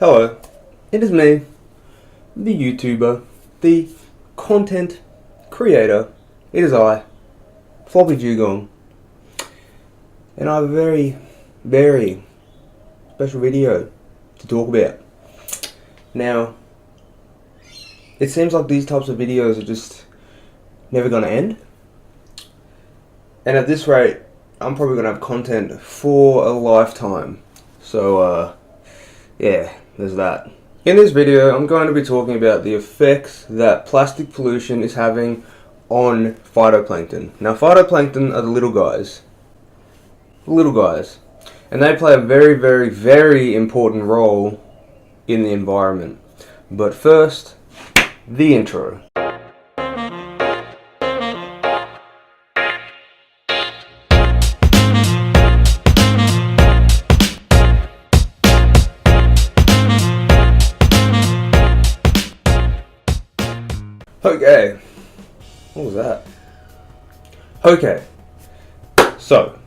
Hello, it is me, the YouTuber, the content creator. It is I, Floppy Dugong, and I have a very, very special video to talk about. Now, it seems like these types of videos are just never going to end, and at this rate, I'm probably going to have content for a lifetime. So, yeah, there's that. In this video, I'm going to be talking about the effects that plastic pollution is having on phytoplankton. Now, phytoplankton are the little guys. And they play a very, very, very important role in the environment. But first, the intro. Okay, what was that? Okay, so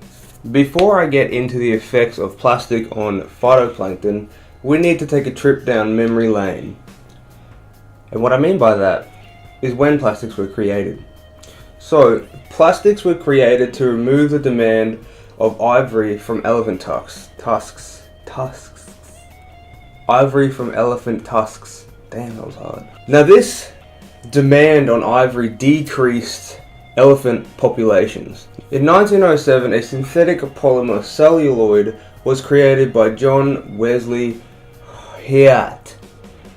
before I get into the effects of plastic on phytoplankton, we need to take a trip down memory lane. And what I mean by that is when plastics were created. So, plastics were created to remove the demand of ivory from elephant tusks. Ivory from elephant tusks. Damn, that was hard. Now this demand on ivory decreased elephant populations. In 1907, a synthetic polymer celluloid was created by John Wesley Hyatt.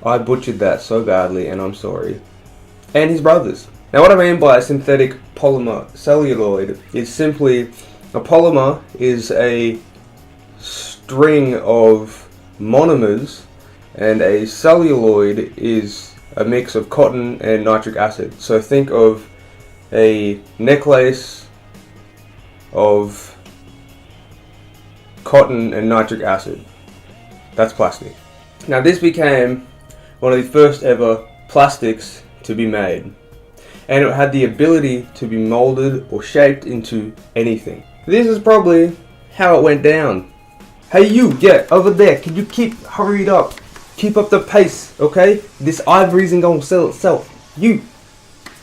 I butchered that so badly, and I'm sorry. And his brothers. Now what I mean by a synthetic polymer celluloid is simply a polymer is a string of monomers, and a celluloid is a mix of cotton and nitric acid. So think of a necklace of cotton and nitric acid. That's plastic. Now this became one of the first ever plastics to be made, and it had the ability to be molded or shaped into anything. This is probably how it went down. Hey you, get over there, can you hurry it up? Keep up the pace, okay? This ivory isn't gonna sell itself. You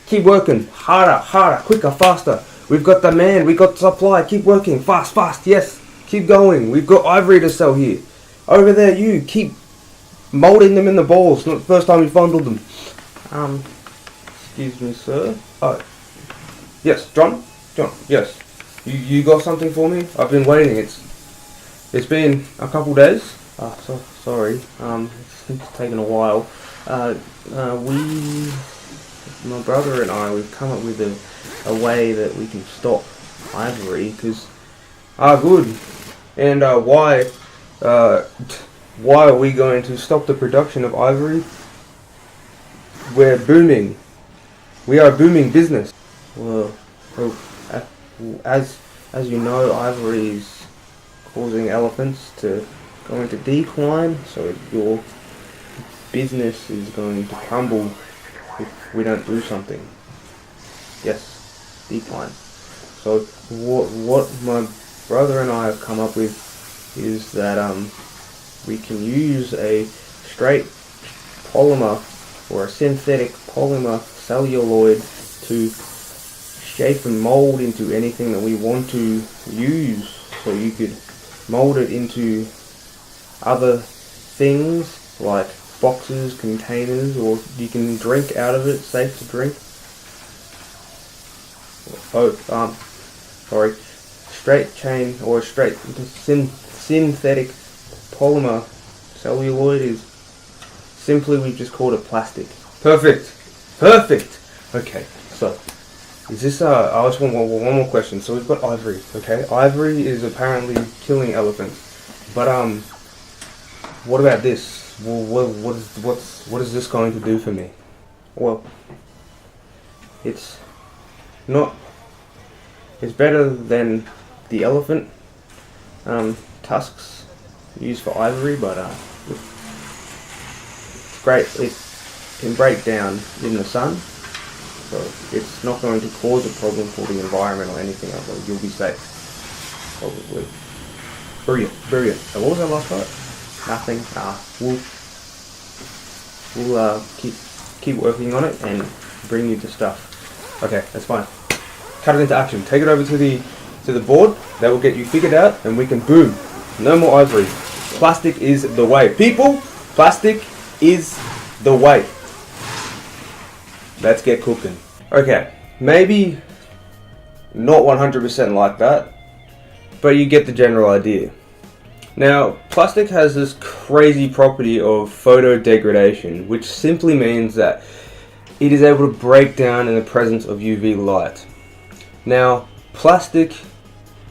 keep working harder, quicker, faster. We've got demand, we got supply. Keep working fast. Yes, keep going. We've got ivory to sell here. Over there, you keep molding them in the balls. Not the first time you fondled them. Excuse me, sir. Oh, yes, John. Yes, you got something for me? I've been waiting. It's been a couple days. Sorry, it's taken a while. My brother and I, we've come up with a way that we can stop ivory, because, good. And why are we going to stop the production of ivory? We're booming. We are a booming business. Well, as you know, ivory is causing elephants to go into decline, so your business is going to crumble if we don't do something. Yes, decline. So what my brother and I have come up with is that we can use a straight polymer or a synthetic polymer celluloid to shape and mold into anything that we want to use. So you could mold it into other things like boxes, containers, or you can drink out of it, safe to drink. Straight chain or straight synthetic polymer celluloid is simply, we've just called it plastic. Perfect. Okay, so is this I just want one more question. So we've got ivory, okay? Ivory is apparently killing elephants, but what about this? Well, what is this going to do for me? Well, it's better than the elephant tusks used for ivory, but it's great. It can break down in the sun, so it's not going to cause a problem for the environment or anything else. You'll be safe, probably. Brilliant. And what was that last part? Nothing. we'll keep working on it and bring you the stuff. Okay, that's fine. Cut it into action. Take it over to the board. That will get you figured out, and we can boom. No more ivory. Plastic is the way. People, plastic is the way. Let's get cooking. Okay, maybe not 100% like that, but you get the general idea. Now, plastic has this crazy property of photo degradation, which simply means that it is able to break down in the presence of UV light. Now, plastic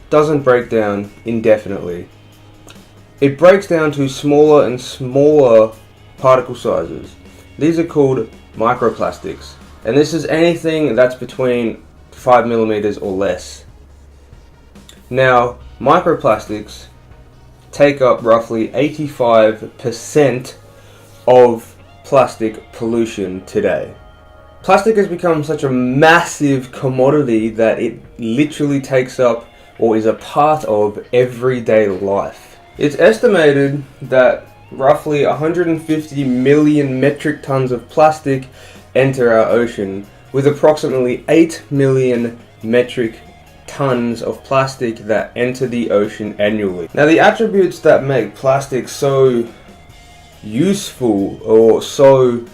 doesn't break down indefinitely. It breaks down to smaller and smaller particle sizes. These are called microplastics, and this is anything that's between 5 millimeters or less. Now, microplastics take up roughly 85% of plastic pollution today. Plastic has become such a massive commodity that it literally takes up or is a part of everyday life. It's estimated that roughly 150 million metric tons of plastic enter our ocean, with approximately 8 million metric tons of plastic that enter the ocean annually. Now, the attributes that make plastic so useful or so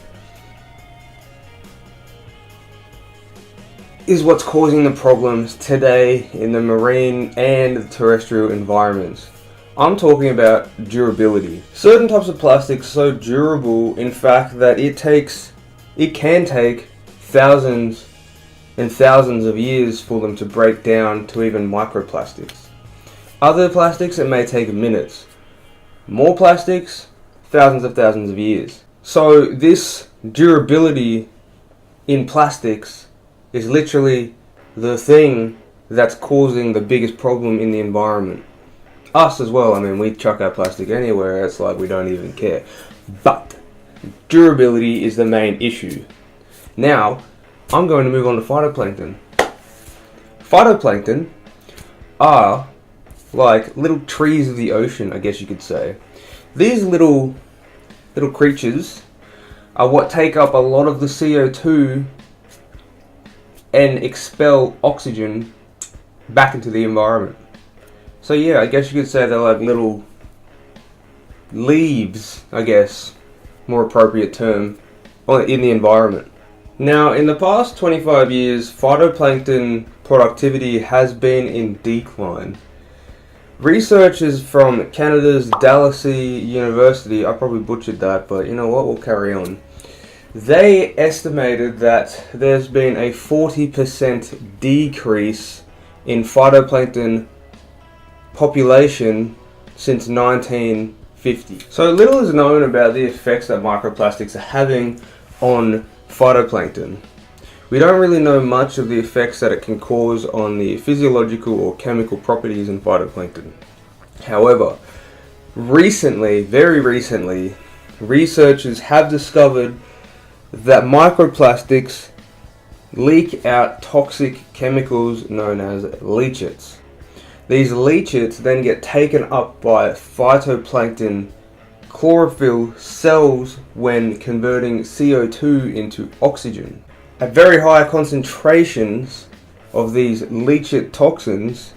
is what's causing the problems today in the marine and the terrestrial environments. I'm talking about durability. Certain types of plastic are so durable, in fact, that it can take thousands and thousands of years for them to break down to even microplastics. Other plastics, it may take minutes. More plastics, thousands of years. So this durability in plastics is literally the thing that's causing the biggest problem in the environment. Us as well, I mean, we chuck our plastic anywhere, it's like we don't even care. But durability is the main issue. Now, I'm going to move on to phytoplankton. Phytoplankton are like little trees of the ocean, I guess you could say. These little creatures are what take up a lot of the CO2 and expel oxygen back into the environment. So yeah, I guess you could say they're like little leaves, I guess, more appropriate term, in the environment. Now, in the past 25 years, phytoplankton productivity has been in decline. Researchers from Canada's Dalhousie University, I probably butchered that, but you know what, we'll carry on. They estimated that there's been a 40% decrease in phytoplankton population since 1950. So little is known about the effects that microplastics are having on phytoplankton. We don't really know much of the effects that it can cause on the physiological or chemical properties in phytoplankton. However, very recently, researchers have discovered that microplastics leak out toxic chemicals known as leachates. These leachates then get taken up by phytoplankton chlorophyll cells when converting CO2 into oxygen. At very high concentrations of these leachate toxins,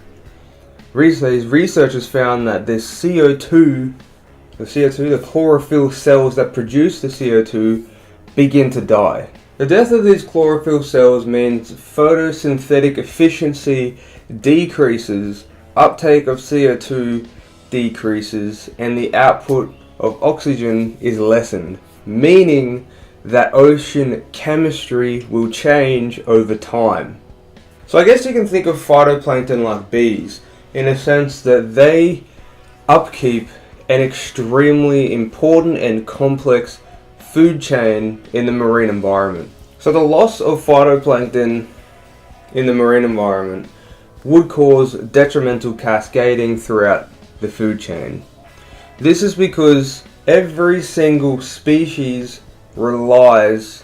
researchers found that the chlorophyll cells that produce the CO2 begin to die. The death of these chlorophyll cells means photosynthetic efficiency decreases, uptake of CO2 decreases, and the output of oxygen is lessened, meaning that ocean chemistry will change over time. So I guess you can think of phytoplankton like bees, in a sense that they upkeep an extremely important and complex food chain in the marine environment. So the loss of phytoplankton in the marine environment would cause detrimental cascading throughout the food chain. This is because every single species relies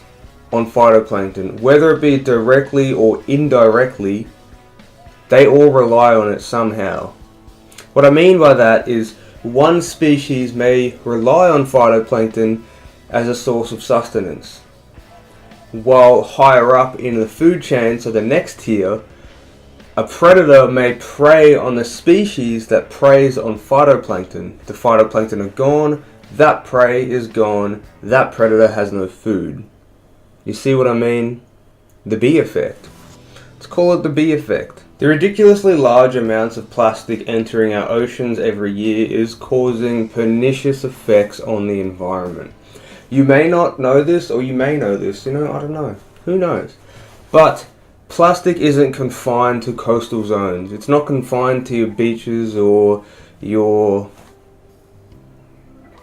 on phytoplankton, whether it be directly or indirectly. They all rely on it somehow. What I mean by that is one species may rely on phytoplankton as a source of sustenance. While higher up in the food chain, so the next tier, a predator may prey on the species that preys on phytoplankton. The phytoplankton are gone, that prey is gone, that predator has no food. You see what I mean? The bee effect. Let's call it the bee effect. The ridiculously large amounts of plastic entering our oceans every year is causing pernicious effects on the environment. You may not know this, or you may know this, I don't know. Who knows? But plastic isn't confined to coastal zones. It's not confined to your beaches or your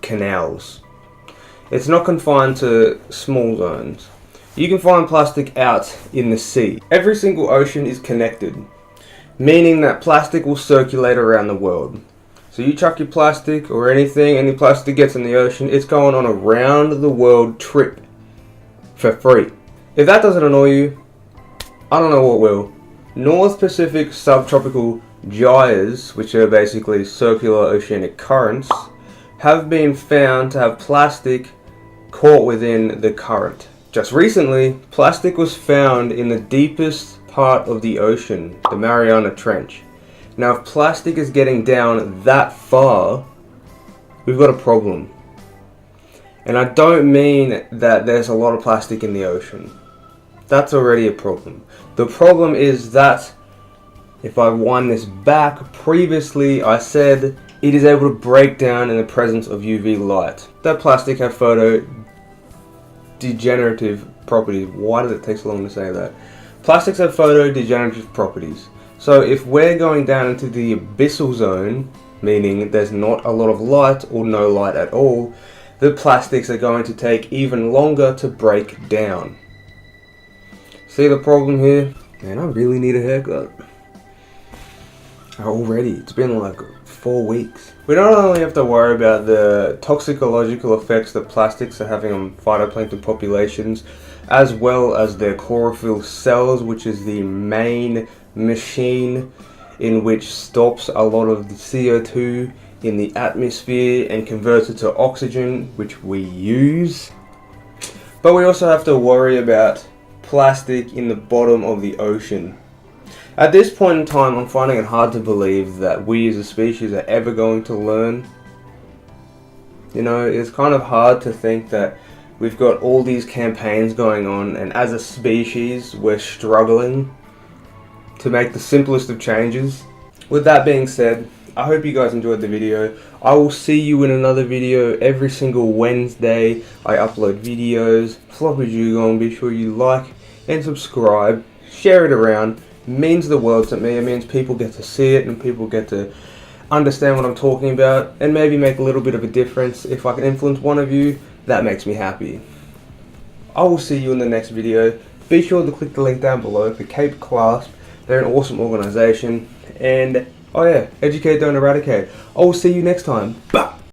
canals. It's not confined to small zones. You can find plastic out in the sea. Every single ocean is connected, meaning that plastic will circulate around the world. So you chuck your plastic or anything, any plastic gets in the ocean, it's going on a round the world trip for free. If that doesn't annoy you, I don't know what will. North Pacific subtropical gyres, which are basically circular oceanic currents, have been found to have plastic caught within the current. Just recently, plastic was found in the deepest part of the ocean, the Mariana Trench. Now, if plastic is getting down that far, we've got a problem. And I don't mean that there's a lot of plastic in the ocean. That's already a problem. The problem is that, if I wind this back, previously I said it is able to break down in the presence of UV light. That plastic have photo-degenerative properties. Why did it take so long to say that? Plastics have photo-degenerative properties. So if we're going down into the abyssal zone, meaning there's not a lot of light or no light at all, the plastics are going to take even longer to break down. See the problem here? Man, I really need a haircut. Already, it's been like 4 weeks. We not only have to worry about the toxicological effects that plastics are having on phytoplankton populations, as well as their chlorophyll cells, which is the main machine in which stops a lot of the CO2 in the atmosphere and converts it to oxygen, which we use. But we also have to worry about plastic in the bottom of the ocean. At this point in time, I'm finding it hard to believe that we as a species are ever going to learn. It's kind of hard to think that we've got all these campaigns going on, and as a species, we're struggling to make the simplest of changes. With that being said, I hope you guys enjoyed the video. I will see you in another video every single Wednesday. I upload videos. Floppy Dugong, be sure you like and subscribe. Share it around. It means the world to me. It means people get to see it and people get to understand what I'm talking about and maybe make a little bit of a difference. If I can influence one of you, that makes me happy. I will see you in the next video. Be sure to click the link down below for Cape Clasp. They're an awesome organisation. And, oh yeah, educate, don't eradicate. I will see you next time. Bye!